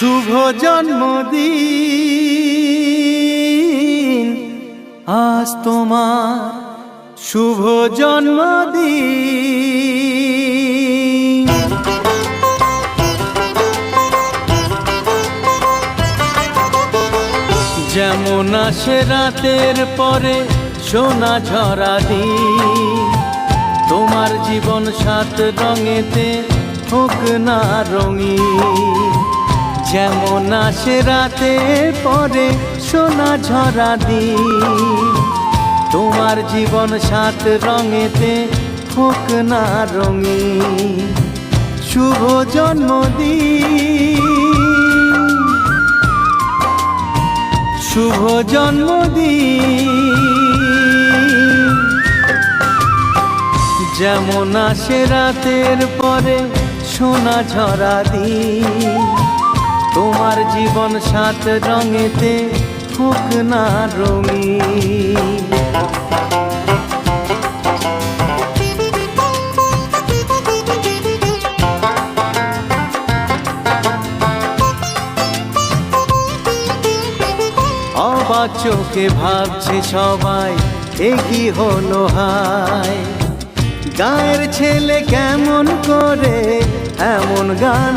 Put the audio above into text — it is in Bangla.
শুভ জন্মদিন আজ তোমার শুভ জন্মদিন। যেমন আসে রাতের পরে সোনা ঝরা দিন, তোমার জীবন সাত রঙেতে হোক না রঙিন। যেমন আসে রাতের পরে সোনা ঝরা দিন, তোমার জীবন সাত রঙেতে হোক না রঙিন। শুভ জন্মদিন, শুভ জন্মদিন। যেমন আসে রাতের পরে সোনা ঝরা দিন, তোমার জীবন সাত রঙেতে হোক না রঙিন। অবাক চোখে ভাবছে সবাই এ কি হলো হায়, গায়ের ছেলে কেমন করে এমন গান